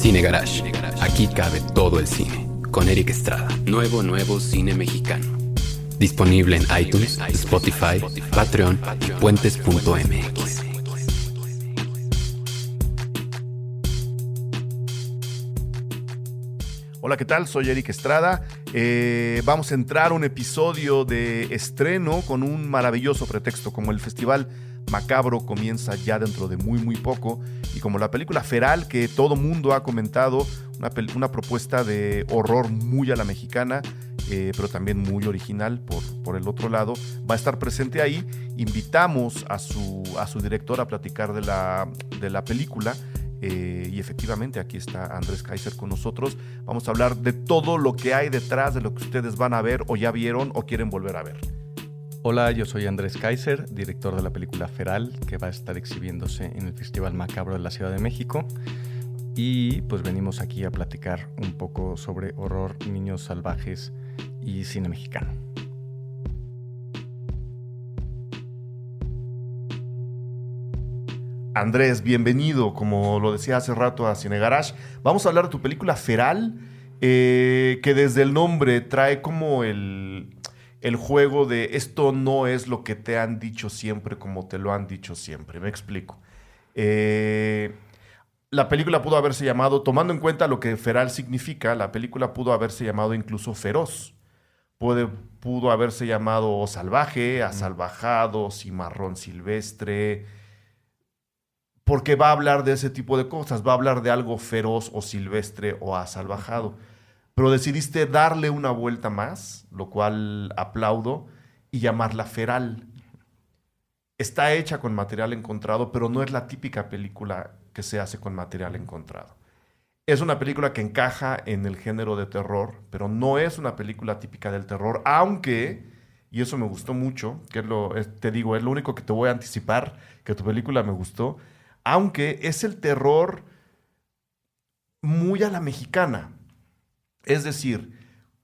Cine Garage. Aquí cabe todo el cine. Con Eric Estrada. Nuevo cine mexicano. Disponible en iTunes, Spotify, Patreon y puentes.mx. Hola, ¿qué tal? Soy Eric Estrada. Vamos a entrar a un episodio de estreno con un maravilloso pretexto. Como el Festival Macabro comienza ya dentro de muy poco, y como la película Feral, que todo mundo ha comentado, una propuesta de horror muy a la mexicana, pero también muy original por el otro lado, va a estar presente ahí. Invitamos a su director a platicar de la película. Y efectivamente aquí está Andrés Kaiser con nosotros. Vamos a hablar de todo lo que hay detrás de lo que ustedes van a ver o ya vieron o quieren volver a ver. Hola, yo soy Andrés Kaiser, director de la película Feral, que va a estar exhibiéndose en el Festival Macabro de la Ciudad de México. Y pues venimos aquí a platicar un poco sobre horror, niños salvajes y cine mexicano. Andrés, bienvenido, como lo decía hace rato, a Cine Garage. Vamos a hablar de tu película Feral, que desde el nombre trae como el juego de esto no es lo que te han dicho siempre como te lo han dicho siempre. Me explico. La película pudo haberse llamado, tomando en cuenta lo que Feral significa, la película pudo haberse llamado incluso Feroz. Pudo haberse llamado Salvaje, Asalvajado, Cimarrón Silvestre, porque va a hablar de ese tipo de cosas, va a hablar de algo feroz o silvestre o asalvajado. Pero decidiste darle una vuelta más, lo cual aplaudo, y llamarla Feral. Está hecha con material encontrado, pero no es la típica película que se hace con material encontrado. Es una película que encaja en el género de terror, pero no es una película típica del terror, aunque, y eso me gustó mucho, te digo, es lo único que te voy a anticipar, que tu película me gustó, aunque es el terror muy a la mexicana. Es decir,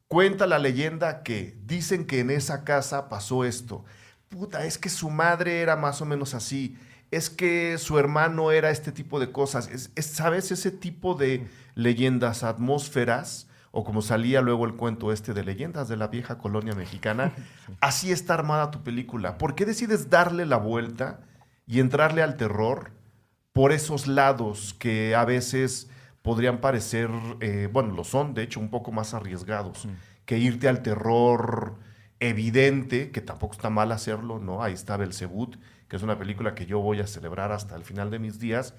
cuenta la leyenda que dicen que en esa casa pasó esto. Puta, es que su madre era más o menos así. Es que su hermano era este tipo de cosas. ¿Sabes? Ese tipo de leyendas, atmósferas, o como salía luego el cuento de leyendas de la vieja colonia mexicana. Así está armada tu película. ¿Por qué decides darle la vuelta y entrarle al terror por esos lados que a veces podrían parecer, bueno, lo son, de hecho, un poco más arriesgados, que irte al terror evidente, que tampoco está mal hacerlo, ¿no? Ahí está Belzebut, que es una película que yo voy a celebrar hasta el final de mis días,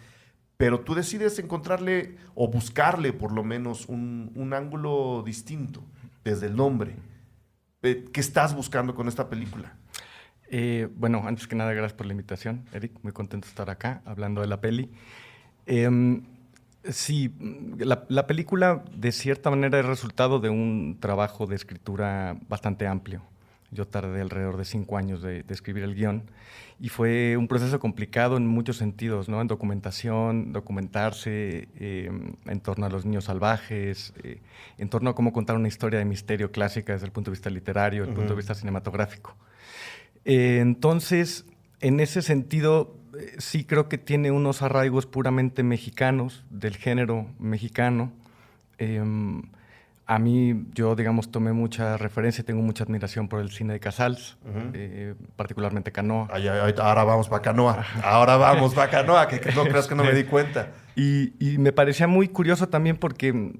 pero tú decides encontrarle o buscarle por lo menos un ángulo distinto desde el nombre. ¿Qué estás buscando con esta película? Bueno, antes que nada, gracias por la invitación, Eric. Muy contento de estar acá hablando de la peli. Sí, la película de cierta manera es resultado de un trabajo de escritura bastante amplio. Yo tardé alrededor de 5 años de escribir el guión y fue un proceso complicado en muchos sentidos, ¿no? En documentación, documentarse en torno a los niños salvajes, en torno a cómo contar una historia de misterio clásica desde el punto de vista literario, desde el punto de vista cinematográfico. Entonces, en ese sentido, sí creo que tiene unos arraigos puramente mexicanos, del género mexicano. A mí, yo, digamos, tomé mucha referencia, tengo mucha admiración por el cine de Casals, particularmente Canoa. Ahora vamos para Canoa, que no creas que no me di cuenta. Y me parecía muy curioso también porque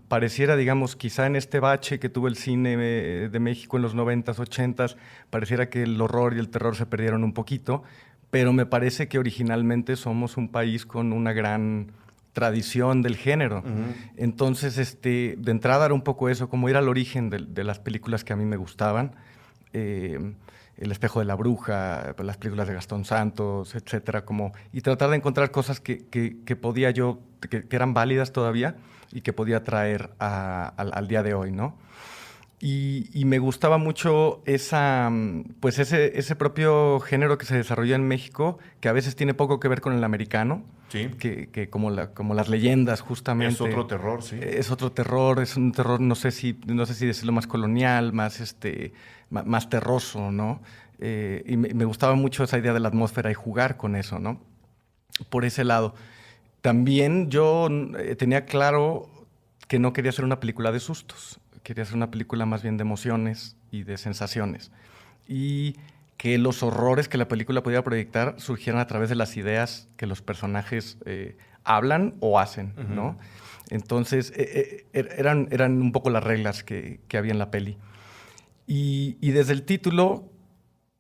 pareciera, digamos, quizá en este bache que tuvo el cine de México en los 90s, 80s, pareciera que el horror y el terror se perdieron un poquito, pero me parece que originalmente somos un país con una gran tradición del género. Entonces, de entrada era un poco eso, como ir al origen de las películas que a mí me gustaban. El espejo de la bruja, las películas de Gastón Santos, etcétera, y tratar de encontrar cosas que podía yo, que eran válidas todavía y que podía traer al día de hoy, ¿no? Y me gustaba mucho ese propio género que se desarrolló en México, que a veces tiene poco que ver con el americano, sí, que como las leyendas, justamente. Es otro terror, sí. Es otro terror, es un terror, no sé si decirlo, más colonial, más terroso, ¿no? Y me gustaba mucho esa idea de la atmósfera y jugar con eso, ¿no? Por ese lado. También yo tenía claro que no quería hacer una película de sustos. Quería hacer una película más bien de emociones y de sensaciones. Y que los horrores que la película podía proyectar surgieran a través de las ideas que los personajes hablan o hacen, ¿no? Entonces, eran un poco las reglas que había en la peli. Y desde el título,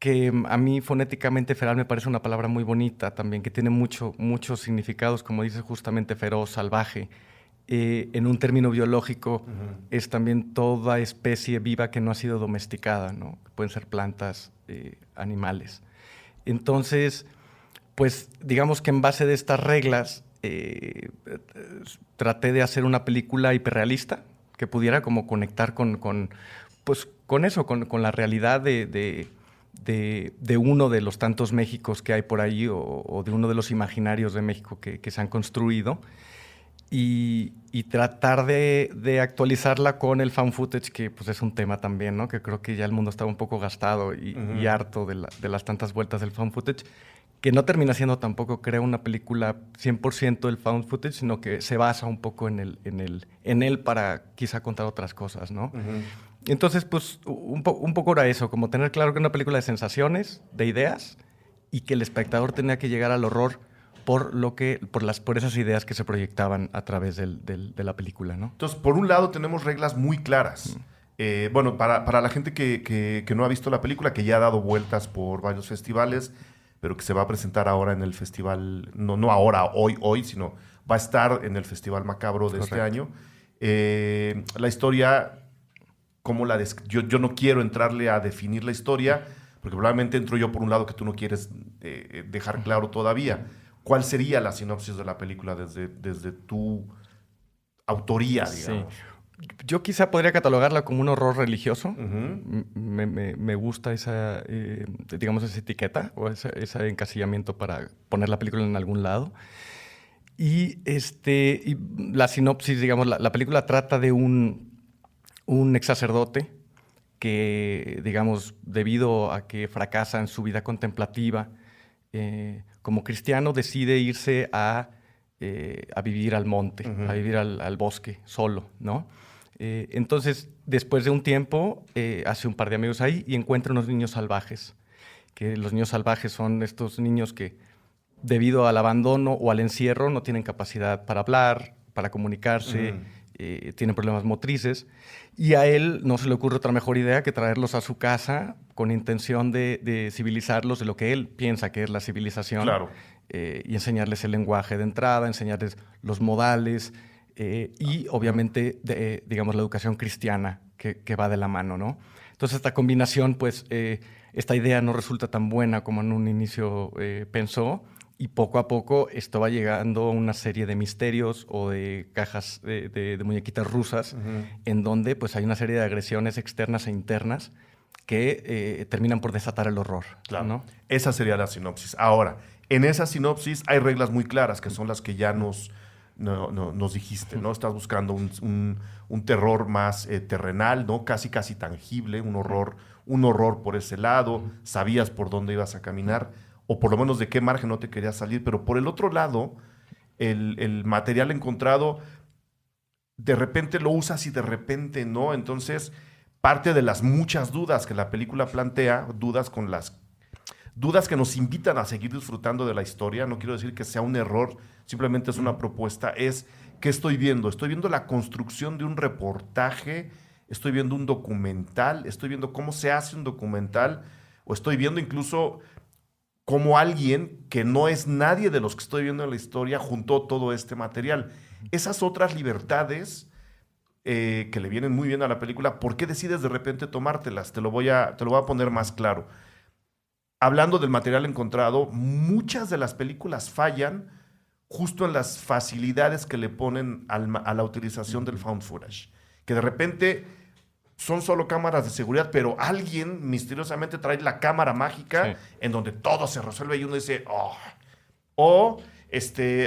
que a mí fonéticamente feral me parece una palabra muy bonita también, que tiene muchos significados, como dice justamente feroz, salvaje. En un término biológico, es también toda especie viva que no ha sido domesticada, ¿no? Pueden ser plantas, animales. Entonces, pues digamos que en base de estas reglas, traté de hacer una película hiperrealista que pudiera como conectar con eso, con la realidad de uno de los tantos Méxicos que hay por ahí o de uno de los imaginarios de México que se han construido y tratar de actualizarla con el found footage, que pues es un tema también, ¿no? Que creo que ya el mundo estaba un poco gastado y harto de las tantas vueltas del found footage, que no termina siendo tampoco, creo, una película 100% del found footage, sino que se basa un poco en él para quizá contar otras cosas, ¿no? Entonces, pues, un poco era eso, como tener claro que era una película de sensaciones, de ideas, y que el espectador tenía que llegar al horror por esas ideas que se proyectaban a través de la película, ¿no? Entonces, por un lado, tenemos reglas muy claras. Bueno, para la gente que no ha visto la película, que ya ha dado vueltas por varios festivales, pero que se va a presentar ahora en el festival, no ahora, hoy, sino va a estar en el Festival Macabro de este año. La historia, yo no quiero entrarle a definir la historia, porque probablemente entro yo por un lado que tú no quieres dejar claro todavía. ¿Cuál sería la sinopsis de la película desde tu autoría, digamos? Sí. Yo quizá podría catalogarla como un horror religioso. Me gusta esa, digamos, esa etiqueta o ese encasillamiento para poner la película en algún lado. Y la sinopsis, digamos, la película trata de un ex sacerdote que, digamos, debido a que fracasa en su vida contemplativa, como cristiano decide irse a vivir al monte, a vivir al bosque solo, ¿no? Entonces, después de un tiempo, hace un par de amigos ahí y encuentra unos niños salvajes. Que los niños salvajes son estos niños que, debido al abandono o al encierro, no tienen capacidad para hablar, para comunicarse, tienen problemas motrices. Y a él no se le ocurre otra mejor idea que traerlos a su casa con intención de civilizarlos de lo que él piensa que es la civilización. Claro. Y enseñarles el lenguaje de entrada, enseñarles los modales, y obviamente, digamos, la educación cristiana que va de la mano, ¿no? Entonces, esta combinación, pues, esta idea no resulta tan buena como en un inicio pensó, y poco a poco esto va llegando a una serie de misterios o de cajas de muñequitas rusas, en donde pues, hay una serie de agresiones externas e internas que terminan por desatar el horror. Claro. ¿No? Esa sería la sinopsis. Ahora, en esa sinopsis hay reglas muy claras, que son las que ya nos dijiste, ¿no? Estás buscando un terror más terrenal, ¿no? Casi tangible, un horror por ese lado. Sabías por dónde ibas a caminar, o por lo menos de qué margen no te querías salir. Pero por el otro lado, el material encontrado, de repente lo usas y de repente no. Entonces, parte de las muchas dudas que la película plantea, dudas que nos invitan a seguir disfrutando de la historia. No quiero decir que sea un error, simplemente es una propuesta. Es, ¿qué estoy viendo? Estoy viendo la construcción de un reportaje, estoy viendo un documental, estoy viendo cómo se hace un documental, o estoy viendo incluso cómo alguien que no es nadie de los que estoy viendo en la historia juntó todo este material. Esas otras libertades que le vienen muy bien a la película, ¿por qué decides de repente tomártelas? Te lo voy a poner más claro. Hablando del material encontrado, muchas de las películas fallan justo en las facilidades que le ponen a la utilización del found footage. Que de repente son solo cámaras de seguridad, pero alguien misteriosamente trae la cámara mágica en donde todo se resuelve y uno dice, oh. O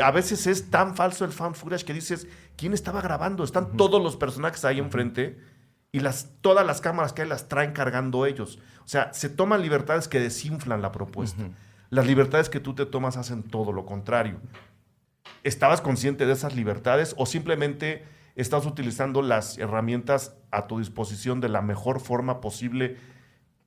a veces es tan falso el found footage que dices, ¿quién estaba grabando? Están todos los personajes ahí enfrente y todas las cámaras que hay las traen cargando ellos. O sea, se toman libertades que desinflan la propuesta. Las libertades que tú te tomas hacen todo lo contrario. ¿Estabas consciente de esas libertades o simplemente estás utilizando las herramientas a tu disposición de la mejor forma posible,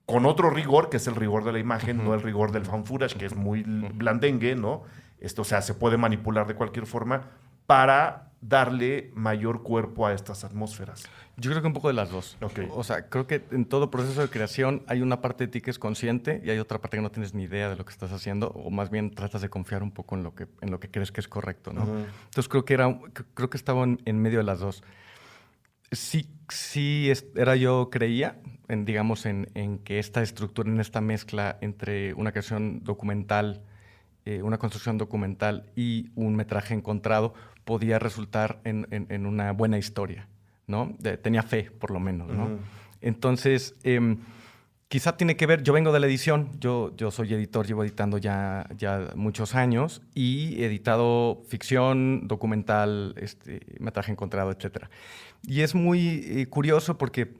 con otro rigor, que es el rigor de la imagen, no el rigor del fan footage, que es muy blandengue, ¿no? Esto, o sea, se puede manipular de cualquier forma para darle mayor cuerpo a estas atmósferas? Yo creo que un poco de las dos. Ok. O sea, creo que en todo proceso de creación hay una parte de ti que es consciente y hay otra parte que no tienes ni idea de lo que estás haciendo, o más bien tratas de confiar un poco en lo que crees que es correcto, ¿no? Entonces creo que estaba en medio de las dos. Creía en que esta estructura, en esta mezcla entre una creación documental, una construcción documental y un metraje encontrado podía resultar en una buena historia, ¿no? Tenía fe, por lo menos, ¿no? Entonces, quizá tiene que ver, yo vengo de la edición, yo soy editor, llevo editando ya muchos años y he editado ficción, documental, metraje encontrado, etc. Y es muy curioso porque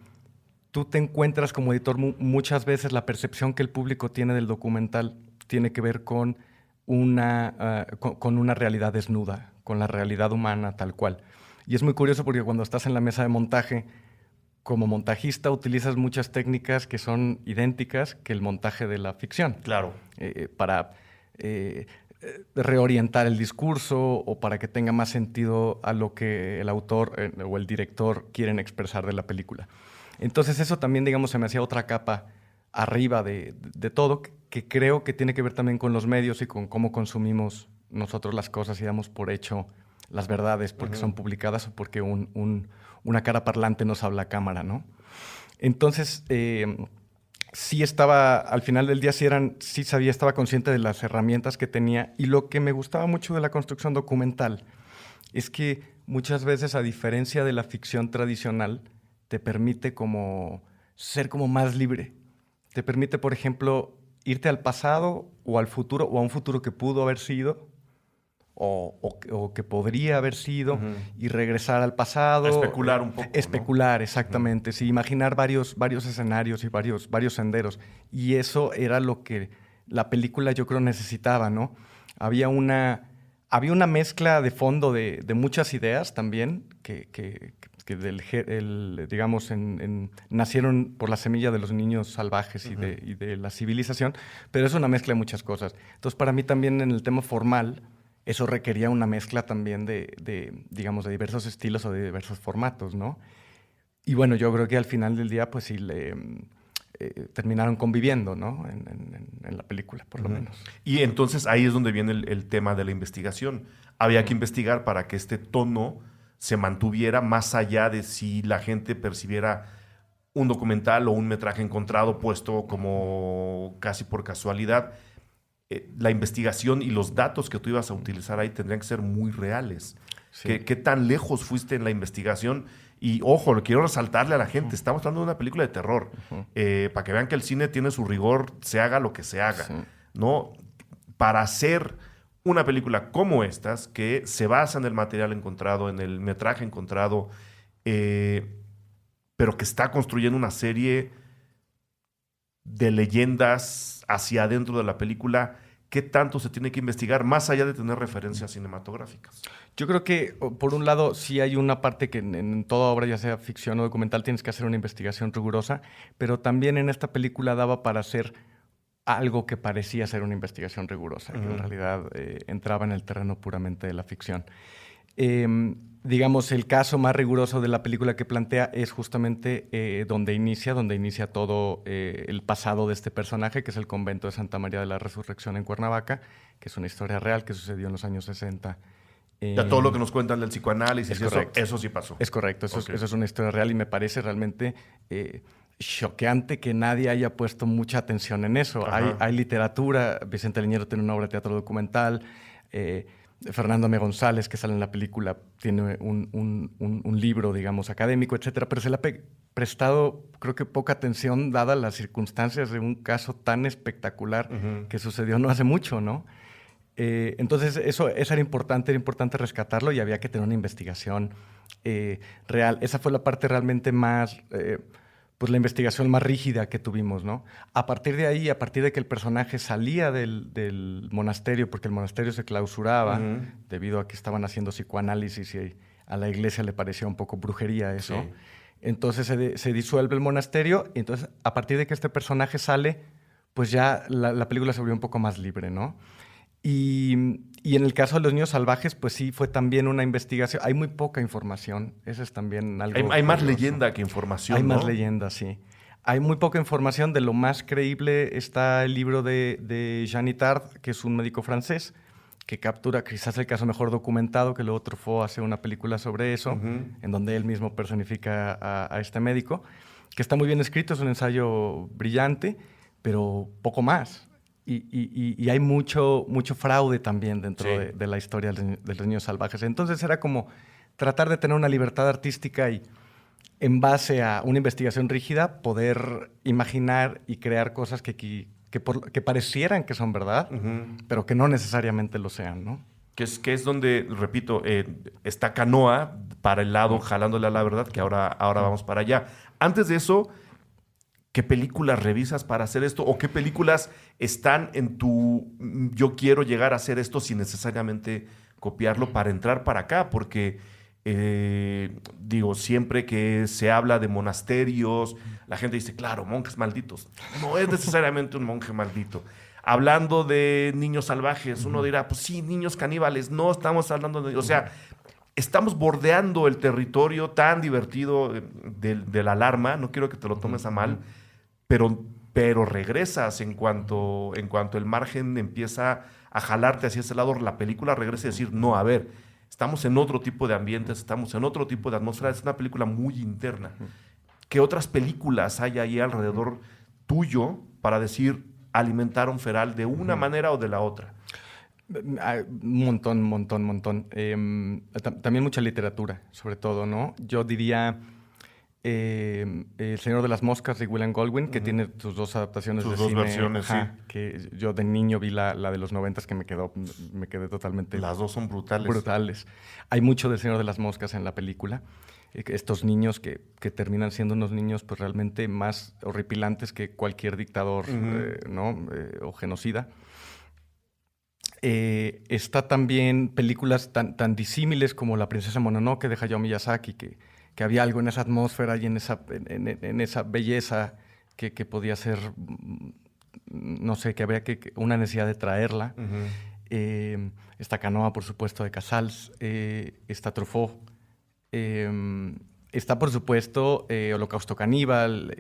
tú te encuentras como editor muchas veces la percepción que el público tiene del documental tiene que ver con una realidad desnuda, con la realidad humana tal cual. Y es muy curioso porque cuando estás en la mesa de montaje, como montajista utilizas muchas técnicas que son idénticas que el montaje de la ficción. Claro. Para reorientar el discurso o para que tenga más sentido a lo que el autor o el director quieren expresar de la película. Entonces eso también, digamos, se me hacía otra capa arriba de todo, que creo que tiene que ver también con los medios y con cómo consumimos nosotros las cosas y damos por hecho las verdades porque son publicadas o porque una cara parlante nos habla a cámara, ¿no? Entonces, sí estaba, al final del día estaba consciente de las herramientas que tenía, y lo que me gustaba mucho de la construcción documental es que muchas veces, a diferencia de la ficción tradicional, te permite ser como más libre. Te permite, por ejemplo, irte al pasado o al futuro, o a un futuro que pudo haber sido o que podría haber sido, y regresar al pasado. Especular un poco, Especular, ¿no? Exactamente. Sí, imaginar varios escenarios y varios senderos. Y eso era lo que la película, yo creo, necesitaba, ¿no? Había una mezcla de fondo de muchas ideas también que digamos, nacieron por la semilla de los niños salvajes y de la civilización, pero es una mezcla de muchas cosas. Entonces, para mí también, en el tema formal, eso requería una mezcla también digamos, de diversos estilos o de diversos formatos, ¿no? Y bueno, yo creo que al final del día, pues sí, terminaron conviviendo, ¿no? En la película, por lo menos. Y entonces ahí es donde viene el tema de la investigación. Había que investigar para que este tono se mantuviera más allá de si la gente percibiera un documental o un metraje encontrado puesto como casi por casualidad. La investigación y los datos que tú ibas a utilizar ahí tendrían que ser muy reales. Sí. ¿Qué tan lejos fuiste en la investigación? Y ojo, lo quiero resaltarle a la gente, estamos hablando de una película de terror, para que vean que el cine tiene su rigor, se haga lo que se haga, ¿no? Para hacer una película como estas, que se basa en el material encontrado, en el metraje encontrado, pero que está construyendo una serie de leyendas hacia adentro de la película, ¿qué tanto se tiene que investigar más allá de tener referencias cinematográficas? Yo creo que, por un lado, sí hay una parte que en toda obra, ya sea ficción o documental, tienes que hacer una investigación rigurosa, pero también en esta película daba para hacer algo que parecía ser una investigación rigurosa, que en realidad entraba en el terreno puramente de la ficción. Digamos, el caso más riguroso de la película que plantea es justamente donde inicia todo el pasado de este personaje, que es el convento de Santa María de la Resurrección en Cuernavaca, que es una historia real que sucedió en los años 60. Ya todo lo que nos cuentan del psicoanálisis, eso sí pasó. Es correcto, eso es una historia real, y me parece realmente choqueante que nadie haya puesto mucha atención en eso. Hay literatura, Vicente Leñero tiene una obra de teatro documental, Fernando M. González, que sale en la película, tiene un libro, digamos, académico, etcétera, pero se le ha prestado, creo que, poca atención, dadas las circunstancias de un caso tan espectacular que sucedió no hace mucho, ¿no? Entonces, eso era importante rescatarlo, y había que tener una investigación real. Esa fue la parte realmente más pues la investigación más rígida que tuvimos, ¿no? A partir de ahí, a partir de que el personaje salía del monasterio, porque el monasterio se clausuraba debido a que estaban haciendo psicoanálisis y a la iglesia le parecía un poco brujería eso. Sí. Entonces se disuelve el monasterio y entonces a partir de que este personaje sale, pues ya la película se volvió un poco más libre, ¿no? Y en el caso de los niños salvajes, pues sí, fue también una investigación. Hay muy poca información. Eso es también algo Hay más curioso. leyenda que información, Hay más ¿no? leyenda, sí. Hay muy poca información. De lo más creíble está el libro de Jean Itard, que es un médico francés, que captura quizás el caso mejor documentado, que luego Truffaut hace una película sobre eso, en donde él mismo personifica a este médico, que está muy bien escrito, es un ensayo brillante, pero poco más. Y hay mucho fraude también dentro de la historia de los niños salvajes. Entonces era como tratar de tener una libertad artística y en base a una investigación rígida poder imaginar y crear cosas que parecieran que son verdad, pero que no necesariamente lo sean, ¿no? Que es donde, repito, está Canoa para el lado, jalándole a la verdad, que ahora vamos para allá. Antes de eso, ¿qué películas revisas para hacer esto? ¿O qué películas están en tu yo quiero llegar a hacer esto sin necesariamente copiarlo para entrar para acá? Porque, digo, siempre que se habla de monasterios, la gente dice, claro, monjes malditos. No es necesariamente un monje maldito. Hablando de niños salvajes, uno dirá, pues sí, niños caníbales. No estamos hablando de... O sea, estamos bordeando el territorio tan divertido de la alarma. No quiero que te lo tomes a mal, pero regresas en cuanto el margen empieza a jalarte hacia ese lado, la película regresa y decir, no, a ver, estamos en otro tipo de ambientes, estamos en otro tipo de atmósfera, es una película muy interna. ¿Qué otras películas hay ahí alrededor tuyo para decir, alimentaron Feral de una manera o de la otra? Un montón. También mucha literatura, sobre todo, ¿no? Yo diría El Señor de las Moscas de William Goldwyn, que tiene sus dos adaptaciones Sus de dos cine. versiones, sí. Que yo de niño vi la de los 90 que me quedé totalmente... Las dos son brutales. Brutales. Hay mucho del Señor de las Moscas en la película. Estos niños que terminan siendo unos niños pues realmente más horripilantes que cualquier dictador, o genocida. Está también películas tan disímiles como La princesa Mononoke de Hayao Miyazaki, que había algo en esa atmósfera y en esa belleza que podía ser, no sé, que había una necesidad de traerla. Está Canoa, por supuesto, de Casals. Está Truffaut. Está, por supuesto, Holocausto Caníbal.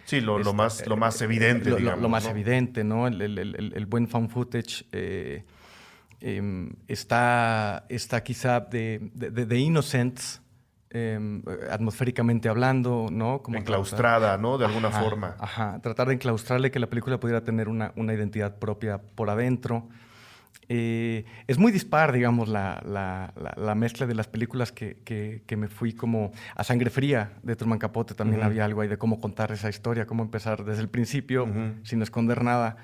Sí, lo más evidente, digamos. Lo más evidente, ¿no? El buen found footage. Está quizá de Innocents, atmosféricamente hablando, ¿no? Como enclaustrada, ¿no? De alguna forma. Tratar de enclaustrarle, que la película pudiera tener una identidad propia por adentro. Es muy dispar, digamos, la mezcla de las películas que me fui como a Sangre Fría de Truman Capote. También había algo ahí de cómo contar esa historia, cómo empezar desde el principio, sin esconder nada.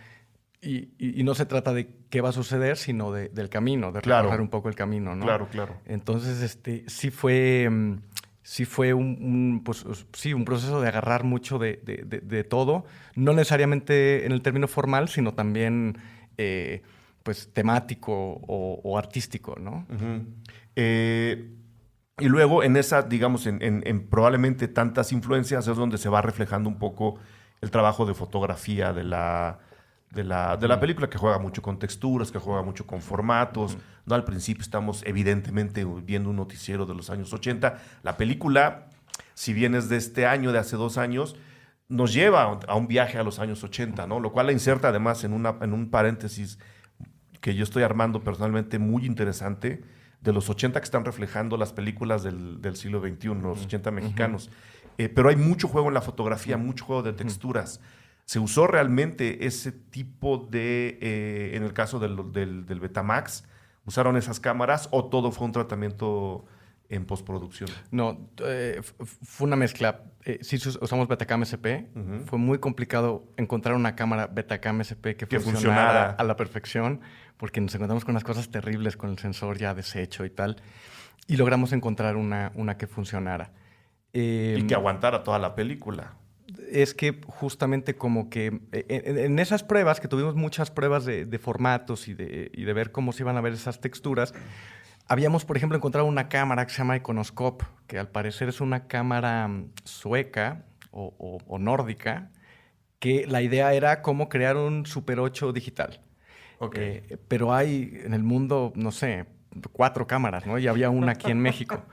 Y no se trata de qué va a suceder, sino del camino, de recorrer un poco el camino, ¿no? Claro. Entonces, sí fue un proceso de agarrar mucho de todo, no necesariamente en el término formal, sino también pues temático o artístico, ¿no? Y luego en esa, digamos, en probablemente tantas influencias es donde se va reflejando un poco el trabajo de fotografía de la película, que juega mucho con texturas, que juega mucho con formatos. ¿No? Al principio estamos evidentemente viendo un noticiero de los años 80. La película, si bien es de este año, de hace 2 años, nos lleva a un viaje a los años 80, ¿no? Lo cual la inserta además en un paréntesis que yo estoy armando personalmente muy interesante, de los 80 que están reflejando las películas del siglo XXI, los 80 mexicanos. Pero hay mucho juego en la fotografía, mucho juego de texturas. ¿Se usó realmente ese tipo de, en el caso del Betamax, usaron esas cámaras o todo fue un tratamiento en postproducción? No, fue una mezcla. Sí usamos Betacam SP. Fue muy complicado encontrar una cámara Betacam SP que funcionara a la perfección, porque nos encontramos con unas cosas terribles con el sensor ya deshecho y tal. Y logramos encontrar una que funcionara. Y que aguantara toda la película. es que justamente como que en esas pruebas, que tuvimos muchas pruebas de formatos y de ver cómo se iban a ver esas texturas, habíamos, por ejemplo, encontrado una cámara que se llama Iconoscope, que al parecer es una cámara sueca o nórdica, que la idea era cómo crear un Super 8 digital. Okay. Pero hay en el mundo, no sé, 4 cámaras, ¿no? Y había una aquí en México.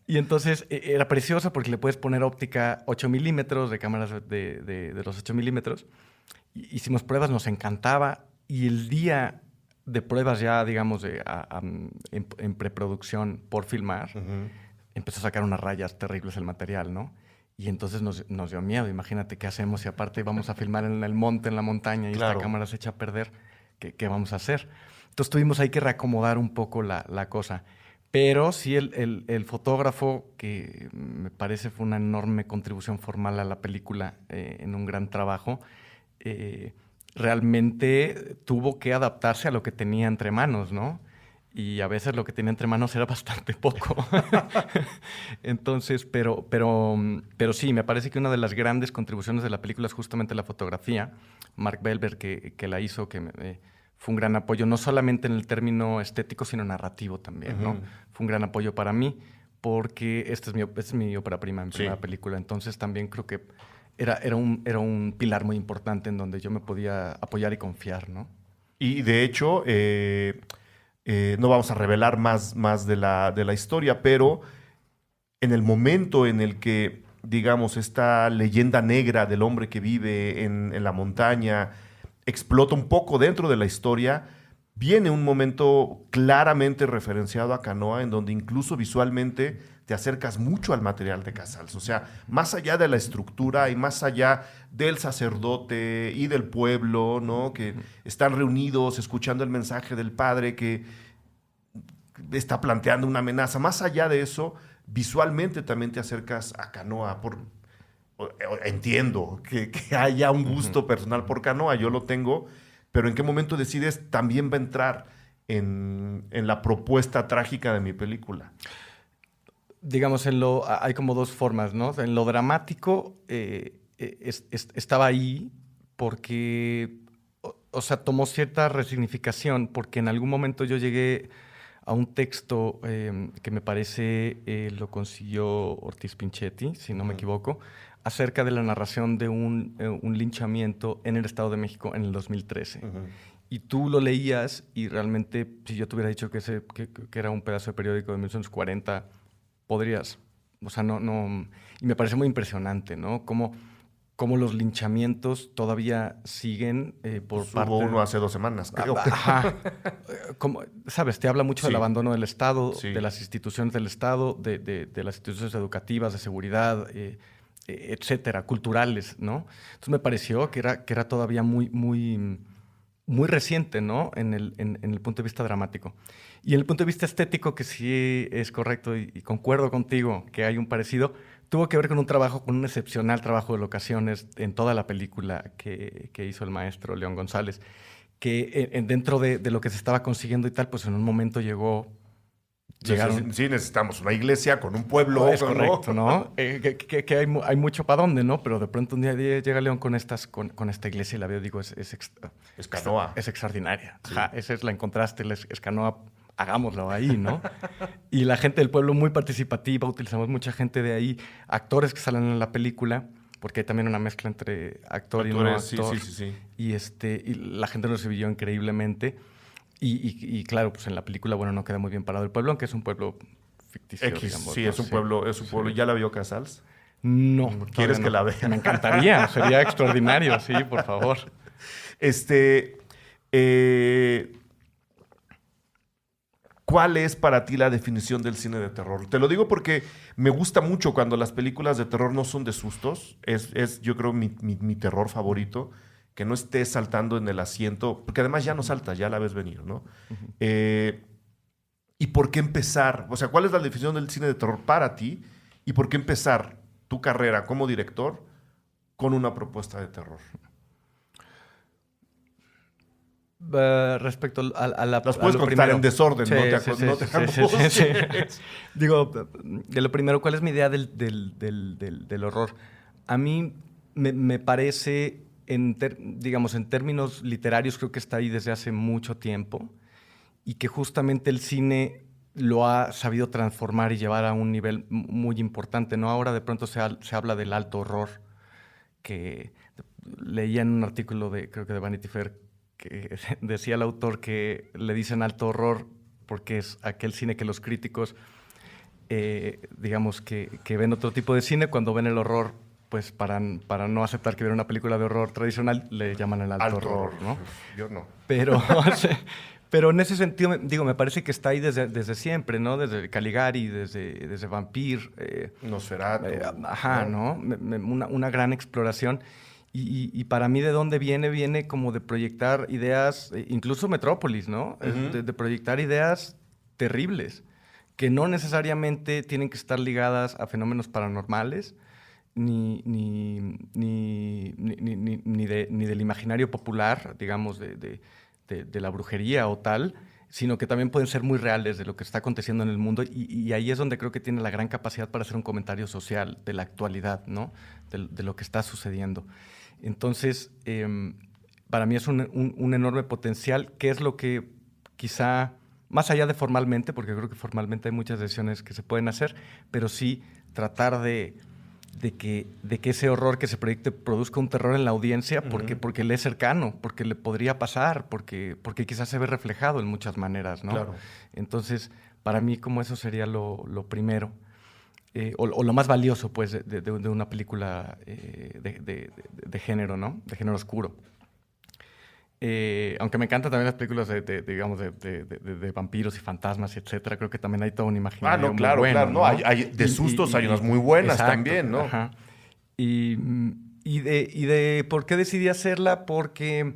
Y entonces era preciosa porque le puedes poner óptica 8 milímetros, de cámaras de los 8 milímetros. Hicimos pruebas, nos encantaba. Y el día de pruebas ya, digamos, en preproducción por filmar, empezó a sacar unas rayas terribles el material, ¿no? Y entonces nos dio miedo. Imagínate qué hacemos si aparte vamos a filmar en el monte, en la montaña, y esta cámara se echa a perder. ¿Qué vamos a hacer? Entonces tuvimos ahí que reacomodar un poco la cosa. Pero sí el fotógrafo, que me parece fue una enorme contribución formal a la película, en un gran trabajo, realmente tuvo que adaptarse a lo que tenía entre manos, ¿no? Y a veces lo que tenía entre manos era bastante poco. Entonces, pero sí, me parece que una de las grandes contribuciones de la película es justamente la fotografía. Mark Wahlberg, que la hizo, fue un gran apoyo, no solamente en el término estético, sino narrativo también, ¿no? Fue un gran apoyo para mí, porque esta es mi ópera prima, mi primera película. Entonces también creo que era un pilar muy importante en donde yo me podía apoyar y confiar, ¿no? Y de hecho, no vamos a revelar más de la historia, pero en el momento en el que, digamos, esta leyenda negra del hombre que vive en la montaña explota un poco dentro de la historia, viene un momento claramente referenciado a Canoa, en donde incluso visualmente te acercas mucho al material de Casals. O sea, más allá de la estructura y más allá del sacerdote y del pueblo, ¿no? Que están reunidos escuchando el mensaje del padre que está planteando una amenaza. Más allá de eso, visualmente también te acercas a Canoa. Entiendo que haya un gusto personal por Canoa, yo lo tengo, pero ¿en qué momento decides también va a entrar en la propuesta trágica de mi película? Digamos, hay como dos formas, ¿no? En lo dramático, estaba ahí porque, o sea, tomó cierta resignificación, porque en algún momento yo llegué a un texto que me parece lo consiguió Ortiz Pinchetti, si no me equivoco, acerca de la narración de un linchamiento en el Estado de México en el 2013. Y tú lo leías y realmente, si yo te hubiera dicho que era un pedazo de periódico de 1940, podrías, o sea, no. Y me parece muy impresionante, ¿no? Cómo los linchamientos todavía siguen por parte... Hubo uno hace 2 semanas, creo. Ajá. ¿Sabes? Te habla mucho del abandono del Estado, Sí. de las instituciones del Estado, de las instituciones educativas, de seguridad, etcétera, culturales, ¿no? Entonces me pareció que era todavía muy, muy, muy reciente, ¿no? En el punto de vista dramático. Y en el punto de vista estético, que sí es correcto y concuerdo contigo que hay un parecido, tuvo que ver con un excepcional trabajo de locaciones en toda la película que hizo el maestro León González, que dentro de lo que se estaba consiguiendo y tal, pues en un momento llegaron... Sí, necesitamos una iglesia con un pueblo. Es correcto, ¿no? Que hay mucho para dónde, ¿no? Pero de pronto un día llega León con esta iglesia y la veo y digo, es Canoa. Es extraordinaria. Sí. Ajá, esa es la encontraste, es Canoa, hagámoslo ahí, ¿no? Y la gente del pueblo muy participativa, utilizamos mucha gente de ahí, actores que salen en la película, porque hay también una mezcla entre actor y no actor. Sí. Y la gente nos recibió increíblemente. Y claro, pues en la película, bueno, no queda muy bien parado el pueblo, aunque es un pueblo ficticio, digamos. Sí, ¿no? es un pueblo. ¿Ya la vio Casals? No. ¿Quieres que la vea? Me encantaría, sería extraordinario, sí, por favor. ¿Cuál es para ti la definición del cine de terror? Te lo digo porque me gusta mucho cuando las películas de terror no son de sustos. Es yo creo, mi terror favorito. Que no estés saltando en el asiento, porque además ya no saltas, ya la ves venir, ¿no? ¿Y por qué empezar? O sea, ¿cuál es la definición del cine de terror para ti? ¿Y por qué empezar tu carrera como director con una propuesta de terror? Respecto a la... Las puedes contar en desorden, sí, no te acuses. Sí. Digo, de lo primero, ¿cuál es mi idea del horror? A mí me parece, digamos, en términos literarios, creo que está ahí desde hace mucho tiempo y que justamente el cine lo ha sabido transformar y llevar a un nivel muy importante, ¿no? Ahora de pronto se habla del alto horror, que leía en un artículo creo que de Vanity Fair, que decía el autor que le dicen alto horror porque es aquel cine que los críticos, digamos, que ven otro tipo de cine, cuando ven el horror, pues para no aceptar que ven una película de horror tradicional, le llaman el alto horror, ¿no? Yo no. Pero en ese sentido, digo, me parece que está ahí desde siempre, ¿no? Desde Caligari, desde Vampir. Nosferatu. Ajá, ¿no? Una gran exploración. Y para mí, ¿de dónde viene? Viene como de proyectar ideas, incluso Metrópolis, ¿no? De proyectar ideas terribles, que no necesariamente tienen que estar ligadas a fenómenos paranormales, ni del imaginario popular, digamos, de la brujería o tal, sino que también pueden ser muy reales de lo que está aconteciendo en el mundo, y ahí es donde creo que tiene la gran capacidad para hacer un comentario social de la actualidad, ¿no? De lo que está sucediendo. Entonces, para mí es un enorme potencial, que es lo que quizá, más allá de formalmente, porque creo que formalmente hay muchas decisiones que se pueden hacer, pero sí tratar de que ese horror que se proyecte produzca un terror en la audiencia, porque le es cercano, porque le podría pasar, porque quizás se ve reflejado en muchas maneras, ¿no? Claro. Entonces, para mí, como eso sería lo primero, o lo más valioso, pues, de una película de género, ¿no? De género oscuro. Aunque me encantan también las películas de vampiros y fantasmas, etcétera, creo que también hay todo un imaginario claro, muy bueno, claro. ¿no? Hay de sustos hay unas muy buenas, exacto, también, ¿no? Ajá. Y de por qué decidí hacerla, porque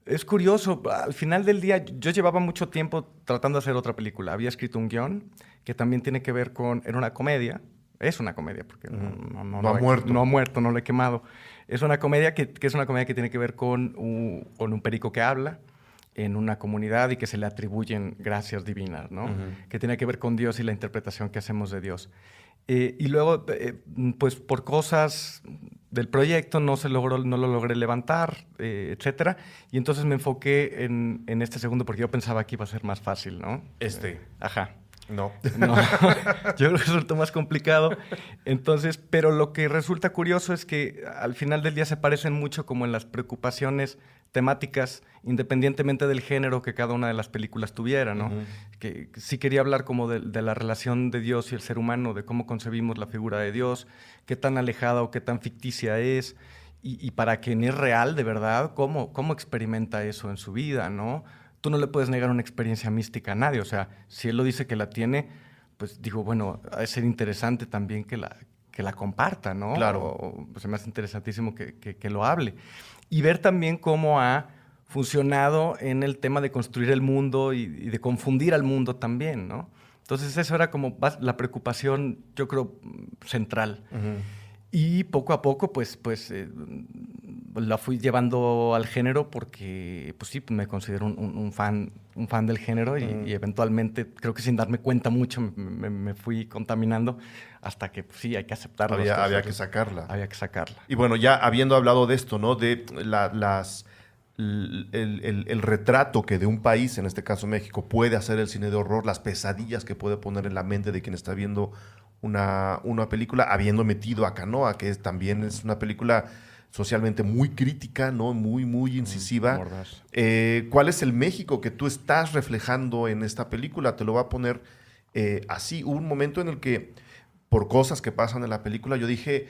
es curioso. Al final del día, yo llevaba mucho tiempo tratando de hacer otra película. Había escrito un guión que también tiene que ver era una comedia. Es una comedia, porque no ha muerto. No ha muerto, no lo he quemado. Es una comedia que es una comedia que tiene que ver con un perico que habla en una comunidad y que se le atribuyen gracias divinas, ¿no? Que tiene que ver con Dios y la interpretación que hacemos de Dios. Y luego, pues por cosas del proyecto no lo logré levantar, etcétera. Y entonces me enfoqué en este segundo porque yo pensaba que iba a ser más fácil, ¿no? Ajá. No. Yo creo que resultó más complicado. Entonces, pero lo que resulta curioso es que al final del día se parecen mucho como en las preocupaciones temáticas, independientemente del género que cada una de las películas tuviera, ¿no? Que sí quería hablar como de la relación de Dios y el ser humano, de cómo concebimos la figura de Dios, qué tan alejada o qué tan ficticia es, y para quien es real, de verdad, cómo experimenta eso en su vida, ¿no? Tú no le puedes negar una experiencia mística a nadie. O sea, si él lo dice que la tiene, pues digo, bueno, ha de ser interesante también que la comparta, ¿no? Claro. Pues se me hace interesantísimo que lo hable. Y ver también cómo ha funcionado en el tema de construir el mundo y de confundir al mundo también, ¿no? Entonces eso era como la preocupación, yo creo, central. Y poco a poco, pues la fui llevando al género porque, pues sí, me considero un fan del género y eventualmente, creo que sin darme cuenta mucho, me fui contaminando hasta que, pues, sí, hay que aceptarlo. Había que sacarla. Había que sacarla. Y bueno, ya habiendo hablado de esto, ¿no? De el retrato que de un país, en este caso México, puede hacer el cine de horror, las pesadillas que puede poner en la mente de quien está viendo una película, habiendo metido a Canoa, que también es una película socialmente muy crítica, ¿no? Muy, muy incisiva. ¿Cuál es el México que tú estás reflejando en esta película? Te lo voy a poner así. Hubo un momento en el que, por cosas que pasan en la película, yo dije,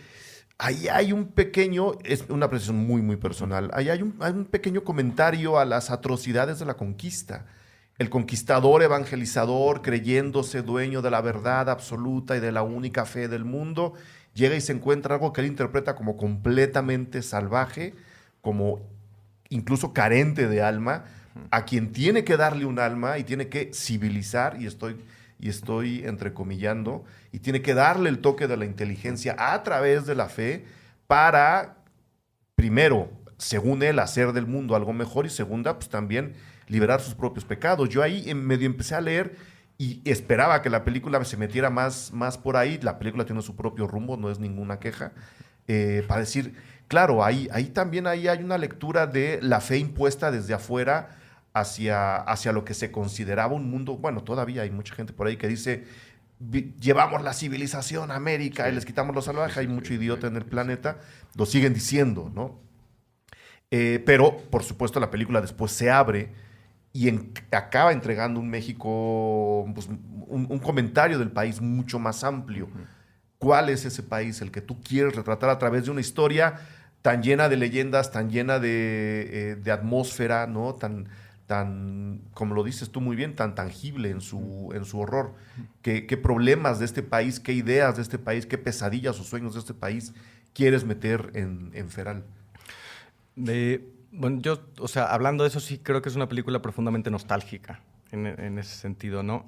ahí hay un pequeño, es una apreciación muy, muy personal, ahí hay un pequeño comentario a las atrocidades de la conquista. El conquistador evangelizador, creyéndose dueño de la verdad absoluta y de la única fe del mundo, llega y se encuentra algo que él interpreta como completamente salvaje, como incluso carente de alma, a quien tiene que darle un alma y tiene que civilizar, y estoy entrecomillando, y tiene que darle el toque de la inteligencia a través de la fe para, primero, según él, hacer del mundo algo mejor, y segunda, pues también liberar sus propios pecados. Yo ahí medio empecé a leer y esperaba que la película se metiera más por ahí. La película tiene su propio rumbo, no es ninguna queja. Para decir, claro, ahí también hay una lectura de la fe impuesta desde afuera hacia lo que se consideraba un mundo. Bueno, todavía hay mucha gente por ahí que dice, llevamos la civilización a América y les quitamos los salvajes. Hay mucho idiota en el planeta. Lo siguen diciendo, ¿no? Pero, por supuesto, la película después se abre y acaba entregando un México, pues, un comentario del país mucho más amplio. ¿Cuál es ese país el que tú quieres retratar a través de una historia tan llena de leyendas, tan llena de atmósfera, ¿no? Tan, como lo dices tú muy bien, tan tangible en su horror? ¿Qué problemas de este país, qué ideas de este país, qué pesadillas o sueños de este país quieres meter en Feral? Bueno, yo, o sea, hablando de eso, sí creo que es una película profundamente nostálgica en ese sentido, ¿no?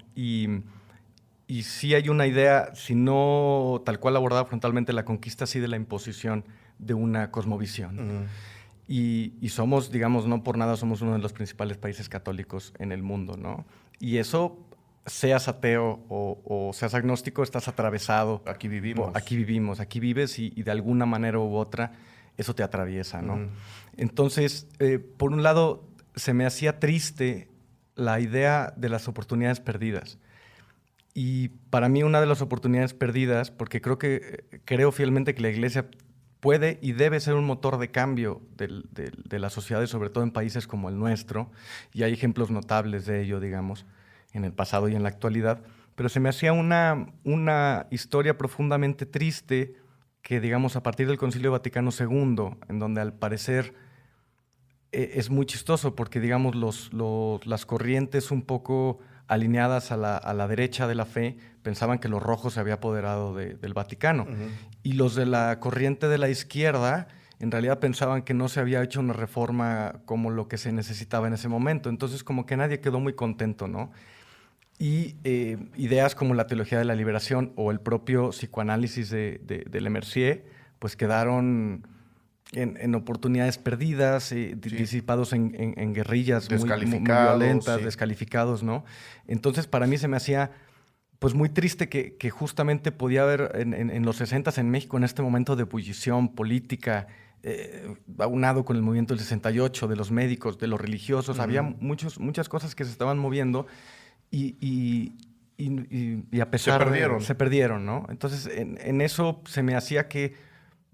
Y sí hay una idea, si no tal cual abordada frontalmente, la conquista sí de la imposición de una cosmovisión. Y somos, digamos, no por nada somos uno de los principales países católicos en el mundo, ¿no? Y eso, seas ateo o seas agnóstico, estás atravesado. Aquí vivimos. Aquí vivimos, aquí vives y de alguna manera u otra eso te atraviesa, ¿no? Entonces, por un lado, se me hacía triste la idea de las oportunidades perdidas. Y para mí una de las oportunidades perdidas, porque creo fielmente que la Iglesia puede y debe ser un motor de cambio de la sociedad, y sobre todo en países como el nuestro, y hay ejemplos notables de ello, digamos, en el pasado y en la actualidad, pero se me hacía una historia profundamente triste que, digamos, a partir del Concilio Vaticano II, en donde al parecer es muy chistoso porque, digamos, las corrientes un poco alineadas a la derecha de la fe pensaban que lo rojo se había apoderado del Vaticano. Y los de la corriente de la izquierda en realidad pensaban que no se había hecho una reforma como lo que se necesitaba en ese momento. Entonces, como que nadie quedó muy contento, ¿no? Y ideas como la teología de la liberación o el propio psicoanálisis de Le Mercier, pues quedaron en oportunidades perdidas, disipados en guerrillas muy violentas, descalificados, ¿no? Entonces, para mí se me hacía pues muy triste que justamente podía haber en los 60s en México, en este momento de ebullición política, aunado con el movimiento del 68, de los médicos, de los religiosos, había muchas cosas que se estaban moviendo y a pesar se perdieron, ¿no? Entonces, en eso se me hacía que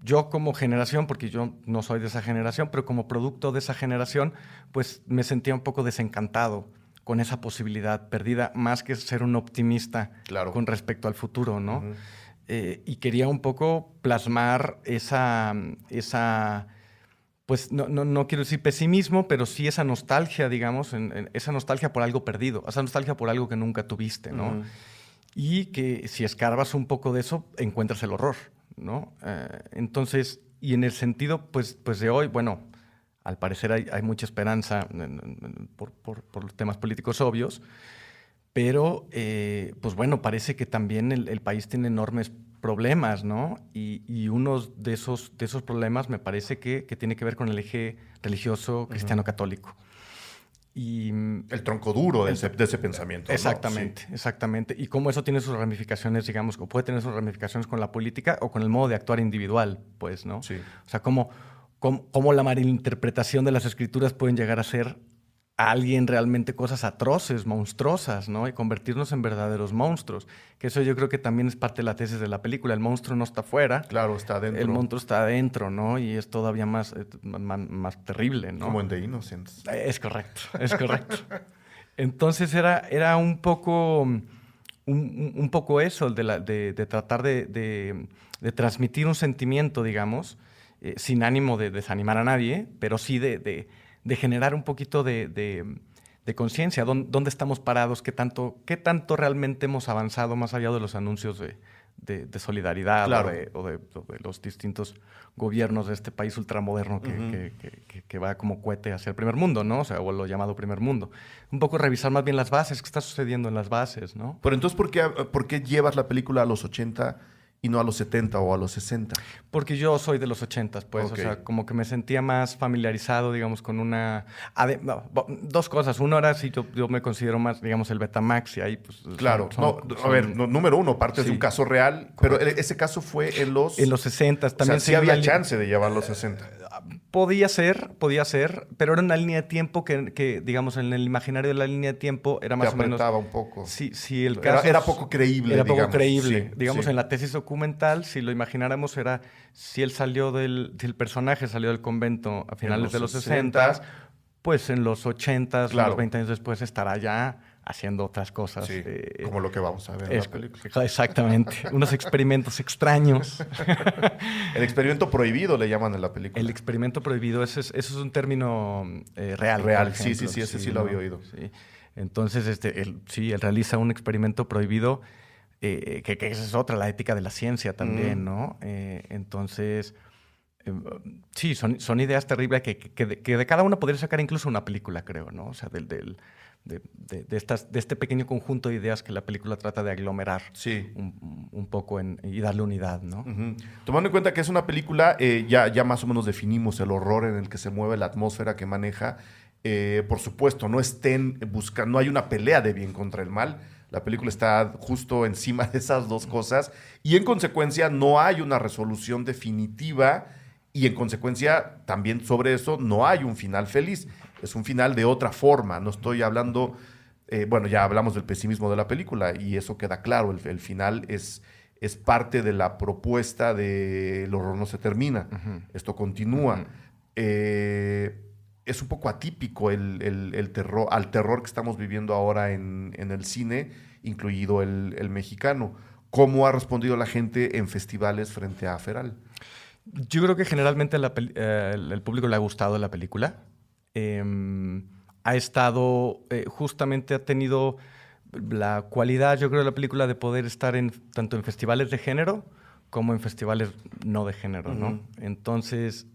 yo como generación, porque yo no soy de esa generación, pero como producto de esa generación, pues me sentía un poco desencantado con esa posibilidad perdida, más que ser un optimista con respecto al futuro, ¿no? Y quería un poco plasmar esa pues no quiero decir pesimismo, pero sí esa nostalgia, digamos, esa nostalgia por algo perdido, esa nostalgia por algo que nunca tuviste, ¿no? Y que si escarbas un poco de eso, encuentras el horror, ¿no? Entonces, y en el sentido, pues de hoy, bueno, al parecer hay mucha esperanza por los temas políticos obvios, pero, pues bueno, parece que también el país tiene enormes problemas, ¿no? Y uno de esos problemas me parece que tiene que ver con el eje religioso cristiano-católico. Y el tronco duro de ese pensamiento. Exactamente, ¿no? Exactamente. Y cómo eso tiene sus ramificaciones, digamos, o puede tener sus ramificaciones con la política o con el modo de actuar individual, pues, ¿no? Sí. O sea, cómo la malinterpretación de las escrituras pueden llegar a ser a alguien realmente cosas atroces, monstruosas, ¿no? Y convertirnos en verdaderos monstruos. Que eso yo creo que también es parte de la tesis de la película. El monstruo no está afuera. Claro, está adentro. El monstruo está adentro, ¿no? Y es todavía más terrible, ¿no? Como en The Innocents. Es correcto, es correcto. Entonces era un poco eso, de tratar de transmitir un sentimiento, digamos, sin ánimo de desanimar a nadie, pero sí de generar un poquito de conciencia. ¿Dónde estamos parados? ¿Qué tanto realmente hemos avanzado más allá de los anuncios de solidaridad, claro, o de los distintos gobiernos de este país ultramoderno que va como cohete hacia el primer mundo, ¿no? O sea, o lo llamado primer mundo. Un poco revisar más bien las bases, qué está sucediendo en las bases, ¿no? Pero entonces, ¿por qué llevas la película a los 80 y no a los 70 o a los 60? Porque yo soy de los 80s, pues. Ok. O sea, como que me sentía más familiarizado, digamos, con una... dos cosas. Uno era, sí, yo me considero más, digamos, el Betamax y ahí, pues... Claro. Número uno, partes de un caso real, pero ese caso fue en los... En los 60s también. O sea, sí había chance de llevar los 60. Podía ser, pero era una línea de tiempo que, digamos, en el imaginario de la línea de tiempo era más o menos... Te apretaba un poco. Sí, el caso... Era poco creíble, Era digamos. poco creíble. Sí, digamos, sí. en la tesis documental, si lo imagináramos, era si él salió si el personaje salió del convento a finales de los 60, pues en los 80, Claro. unos 20 años después, estará ya haciendo otras cosas. Sí, como lo que vamos a ver en la película. Exactamente. Unos experimentos extraños. El experimento prohibido le llaman en la película. El experimento prohibido, eso es un término real. Real, por ejemplo. sí, ese sí lo había oído. Sí. Entonces, él realiza un experimento prohibido, que esa es otra, la ética de la ciencia también, ¿no? Entonces, sí, son ideas terribles que de cada una podría sacar incluso una película, creo, ¿no? O sea, de este pequeño conjunto de ideas que la película trata de aglomerar un poco y darle unidad, ¿no? Uh-huh. Tomando en cuenta que es una película, ya más o menos definimos el horror en el que se mueve, la atmósfera que maneja. Por supuesto, no hay una pelea de bien contra el mal. La película está justo encima de esas dos cosas y en consecuencia no hay una resolución definitiva y en consecuencia también sobre eso no hay un final feliz. Es un final de otra forma. No estoy hablando... ya hablamos del pesimismo de la película y eso queda claro. El final es parte de la propuesta de el horror no se termina. Uh-huh. Esto continúa. Uh-huh. Es un poco atípico el terror, al terror que estamos viviendo ahora en el cine, incluido el mexicano. ¿Cómo ha respondido la gente en festivales frente a Feral? Yo creo que generalmente el público le ha gustado la película. Ha estado, justamente ha tenido la cualidad, yo creo, de la película de poder estar tanto en festivales de género como en festivales no de género, uh-huh. ¿no? Entonces,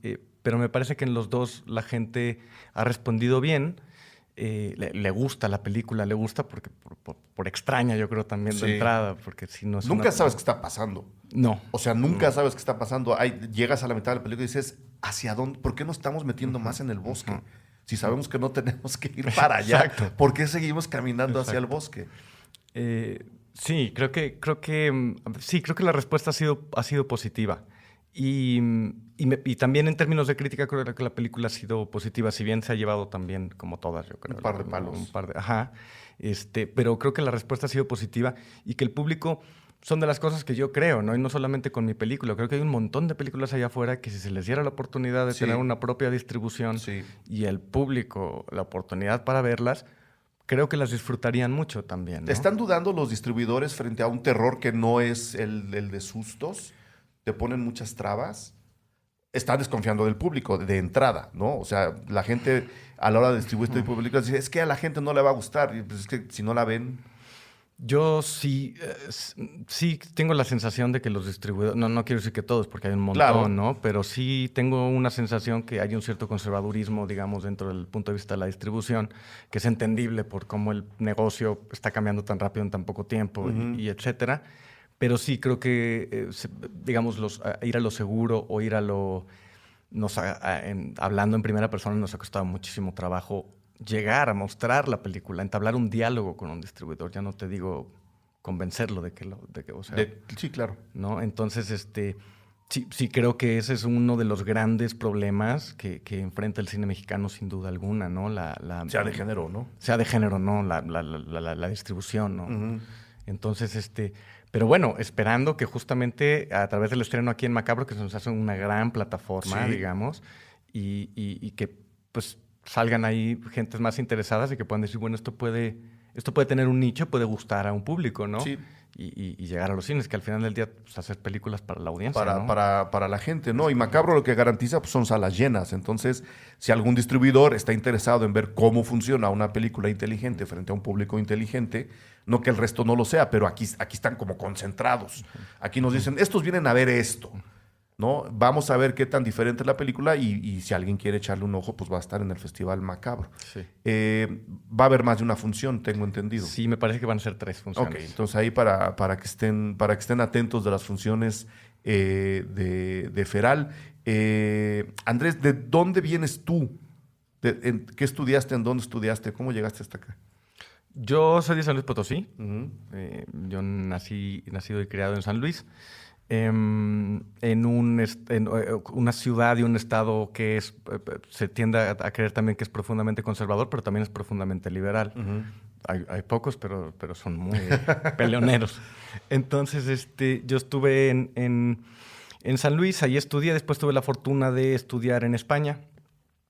pero me parece que en los dos la gente ha respondido bien. Le gusta la película, le gusta porque por extraña, yo creo, también de entrada. Porque si no nunca sabes qué está pasando. No. O sea, nunca sabes qué está pasando. Llegas a la mitad de la película y dices, ¿hacia dónde? ¿Por qué no estamos metiendo más en el bosque? Uh-huh. Si sabemos que no tenemos que ir para allá, exacto. ¿Por qué seguimos caminando hacia el bosque? Sí, creo que la respuesta ha sido positiva. Y también en términos de crítica creo que la película ha sido positiva, si bien se ha llevado también, como todas, yo creo. Un par de palos. Ajá. Pero creo que la respuesta ha sido positiva y que el público son de las cosas que yo creo, ¿no? Y no solamente con mi película. Creo que hay un montón de películas allá afuera que si se les diera la oportunidad de tener una propia distribución y el público la oportunidad para verlas, creo que las disfrutarían mucho también, ¿no? ¿Están dudando los distribuidores frente a un terror que no es el de sustos? ¿Te ponen muchas trabas? Están desconfiando del público de entrada, ¿no? O sea, la gente a la hora de distribuir este tipo de películas dice, es que a la gente no le va a gustar. Y pues es que si no la ven... Yo sí tengo la sensación de que los distribuidores, no quiero decir que todos, porque hay un montón, claro, ¿no? Pero sí tengo una sensación que hay un cierto conservadurismo, digamos, dentro del punto de vista de la distribución, que es entendible por cómo el negocio está cambiando tan rápido en tan poco tiempo, uh-huh, y etcétera. Pero sí creo que, digamos, ir a lo seguro o ir a lo... hablando en primera persona nos ha costado muchísimo trabajo llegar a mostrar la película, entablar un diálogo con un distribuidor. Ya no te digo convencerlo de que o sea, sí, claro. ¿no? Entonces, sí creo que ese es uno de los grandes problemas que enfrenta el cine mexicano sin duda alguna, ¿no? Sea de género, ¿no? Sea de género, ¿no? La distribución, ¿no? Uh-huh. Entonces, pero bueno, esperando que justamente a través del estreno aquí en Macabro, que se nos hace una gran plataforma, digamos, y que pues salgan ahí gentes más interesadas y que puedan decir, bueno, esto puede tener un nicho, puede gustar a un público, ¿no? Sí. Y llegar a los cines, que al final del día pues, hacer películas para la audiencia, ¿no? Para la gente, ¿no? Y Macabro lo que garantiza pues, son salas llenas. Entonces, si algún distribuidor está interesado en ver cómo funciona una película inteligente frente a un público inteligente, no que el resto no lo sea, pero aquí están como concentrados. Aquí nos dicen, estos vienen a ver esto. ¿no? Vamos a ver qué tan diferente es la película y si alguien quiere echarle un ojo, pues va a estar en el Festival Macabro. Sí. Va a haber más de una función, tengo entendido. Sí, me parece que van a ser 3 funciones. Ok, entonces ahí para que estén atentos de las funciones de Feral. Andrés, ¿de dónde vienes tú? ¿Qué estudiaste? ¿En dónde estudiaste? ¿Cómo llegaste hasta acá? Yo soy de San Luis Potosí. Uh-huh. Yo nacido y criado en San Luis. En una ciudad y un estado que se tiende a creer también que es profundamente conservador, pero también es profundamente liberal. Uh-huh. Hay pocos, pero son muy peleoneros. Entonces, yo estuve en San Luis, ahí estudié, después tuve la fortuna de estudiar en España.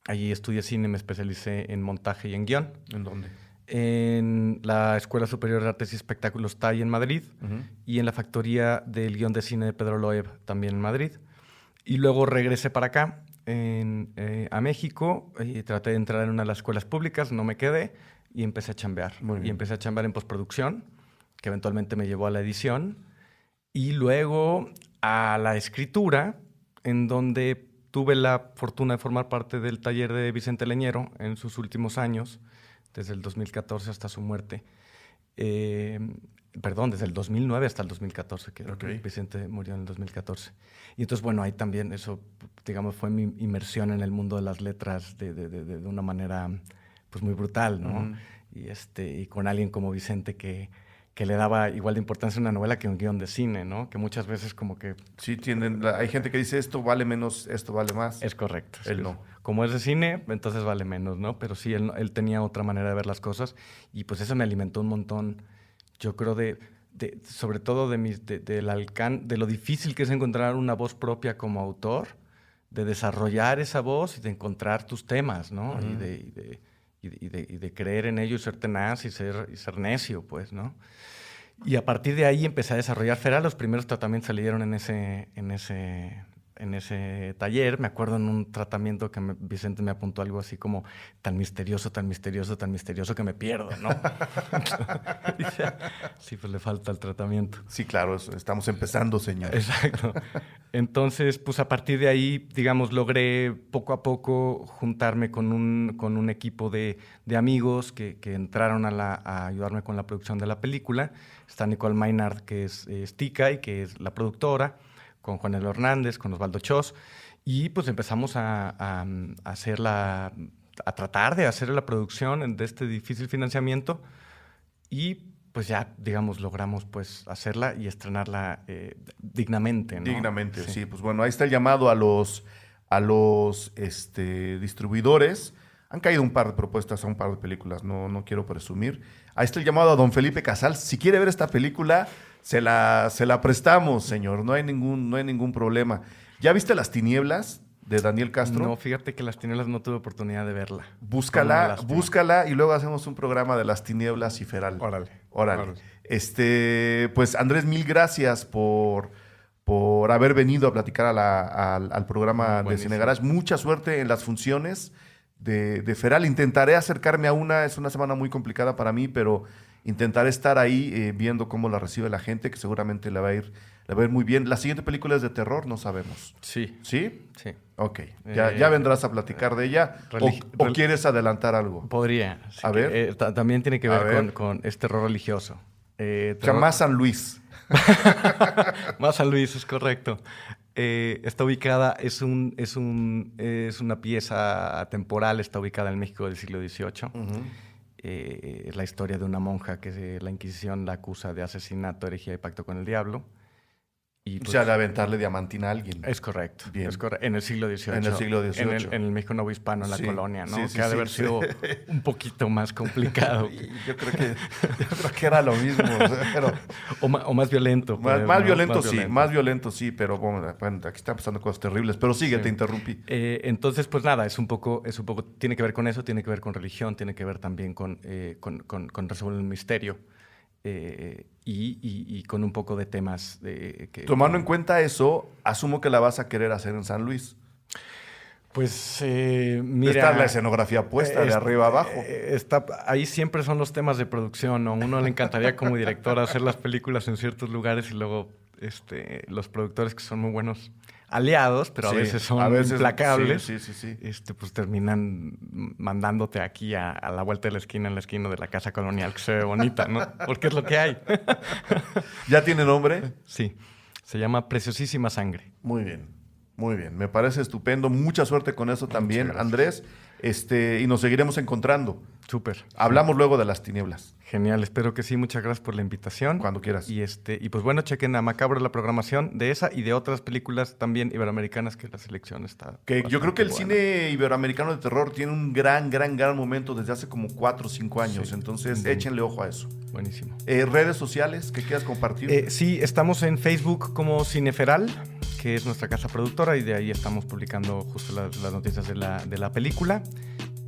Allí estudié cine, me especialicé en montaje y en guión. ¿En dónde? En la Escuela Superior de Artes y Espectáculos TAI en Madrid, Uh-huh. y en la Factoría del Guión de Cine de Pedro Loeb también en Madrid. Y luego regresé para acá, a México, y traté de entrar en una de las escuelas públicas, no me quedé, y empecé a chambear. Muy bien. Y empecé a chambear en postproducción, que eventualmente me llevó a la edición, y luego a la escritura, en donde tuve la fortuna de formar parte del taller de Vicente Leñero en sus últimos años, desde el 2014 hasta su muerte. Desde el 2009 hasta el 2014, que Okay. Vicente murió en el 2014. Y entonces, bueno, ahí también eso, digamos, fue mi inmersión en el mundo de las letras de una manera, pues, muy brutal, ¿no? Uh-huh. Y con alguien como Vicente que le daba igual de importancia a una novela que a un guión de cine, ¿no? Que muchas veces como que... Sí, hay gente que dice esto vale menos, esto vale más. Es correcto. Él no. Como es de cine, entonces vale menos, ¿no? Pero sí, él tenía otra manera de ver las cosas y pues eso me alimentó un montón, yo creo, sobre todo de lo difícil que es encontrar una voz propia como autor, de desarrollar esa voz y de encontrar tus temas, ¿no? Uh-huh. Y de creer en ello y ser tenaz y ser necio, pues, ¿no? Y a partir de ahí empecé a desarrollar Feral. Los primeros tratamientos salieron en ese taller. Me acuerdo en un tratamiento que Vicente me apuntó algo así como tan misterioso, tan misterioso, tan misterioso que me pierdo, ¿no? Sí, pues le falta el tratamiento. Sí, claro, estamos empezando, señor. Exacto. Entonces, pues a partir de ahí, digamos, logré poco a poco juntarme con un equipo de amigos que entraron a ayudarme con la producción de la película. Está Nicole Maynard, que es Tica y que es la productora, con Juan Elo Hernández, con Osvaldo Chos, y pues empezamos a tratar de hacer la producción de este difícil financiamiento y pues ya, digamos, logramos pues hacerla y estrenarla dignamente, ¿no? Dignamente, sí. Pues bueno, ahí está el llamado a los distribuidores. Han caído un par de propuestas a un par de películas, no quiero presumir. Ahí está el llamado a don Felipe Casal. Si quiere ver esta película, se la prestamos, señor. No hay ningún problema. ¿Ya viste Las Tinieblas de Daniel Castro? No, fíjate que Las Tinieblas no tuve oportunidad de verla. Búscala y luego hacemos un programa de Las Tinieblas y Feral. Órale. Pues Andrés, mil gracias por haber venido a platicar al programa de Cine Garage. Mucha suerte en las funciones de Feral. Intentaré acercarme a una. Es una semana muy complicada para mí, pero intentaré estar ahí viendo cómo la recibe la gente, que seguramente le va a ir muy bien. La siguiente película es de terror, no sabemos. Sí. ¿Sí? Sí. Ok. Ya vendrás a platicar de ella. ¿O quieres adelantar algo? Podría. Sí, a ver. También tiene que ver con este terror religioso. Más San Luis. Más San Luis, es correcto. Está ubicada, es una pieza temporal, está ubicada en el México del siglo XVIII. Uh-huh. Es la historia de una monja que la Inquisición la acusa de asesinato, herejía y pacto con el diablo. Y, pues, o sea, de aventarle diamantina a alguien. Es correcto. Bien. En el siglo XVIII. En el siglo XVIII. En el México novohispano, en la Sí, colonia, ¿no? sí, que ha de haber sido un poquito más complicado. Yo creo que era lo mismo. Pero, o más violento. Más violento, sí, pero bueno, aquí están pasando cosas terribles. Pero sigue, sí. Te interrumpí. Entonces, pues nada, es un poco, tiene que ver con eso, tiene que ver con religión, tiene que ver también con resolver el misterio. Y con un poco de temas Tomando en cuenta eso, asumo que la vas a querer hacer en San Luis. Pues mira... Está la escenografía puesta de arriba abajo. Ahí siempre son los temas de producción, ¿no? A uno le encantaría como director hacer las películas en ciertos lugares y luego los productores que son muy buenos aliados, pero Sí, a veces son a veces, implacables, sí. pues terminan mandándote aquí a la vuelta de la esquina de la casa colonial, que se ve bonita, ¿no? Porque es lo que hay. ¿Ya tiene nombre? Sí, se llama Preciosísima Sangre. Muy bien, muy bien. Me parece estupendo. Mucha suerte con eso también, gracias. Andrés. Y nos seguiremos encontrando. Súper. Hablamos luego de Las Tinieblas. Genial, espero que sí. Muchas gracias por la invitación. Cuando quieras. Y pues bueno, chequen a Macabro la programación de esa y de otras películas también iberoamericanas que la selección está. Que yo creo que el bastante cine iberoamericano de terror tiene un gran momento desde hace como 4 o 5 años. Sí. Entonces, échenle ojo a eso. buena. Buenísimo. ¿Redes sociales que quieras compartir? Sí, estamos en Facebook como Cineferal, que es nuestra casa productora, y de ahí estamos publicando justo las noticias de la película.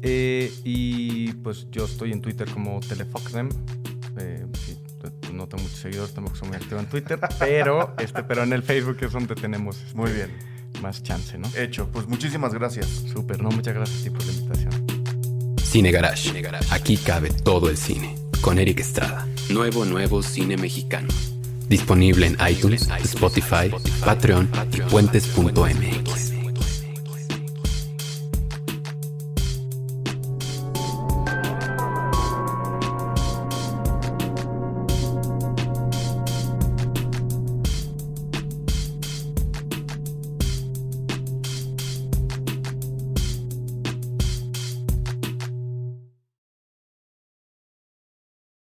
Y pues yo estoy en Twitter como Telefoxdem. Sí, no tengo muchos seguidores, tampoco soy muy activo en Twitter, pero en el Facebook es donde tenemos Muy bien. más chance, ¿no? Hecho. Pues muchísimas gracias. Súper, no, muchas gracias a ti por la invitación. Cine Garage. Aquí cabe todo el cine. Con Eric Estrada. Nuevo cine mexicano. Disponible en iTunes, Spotify, Patreon y puentes.mx.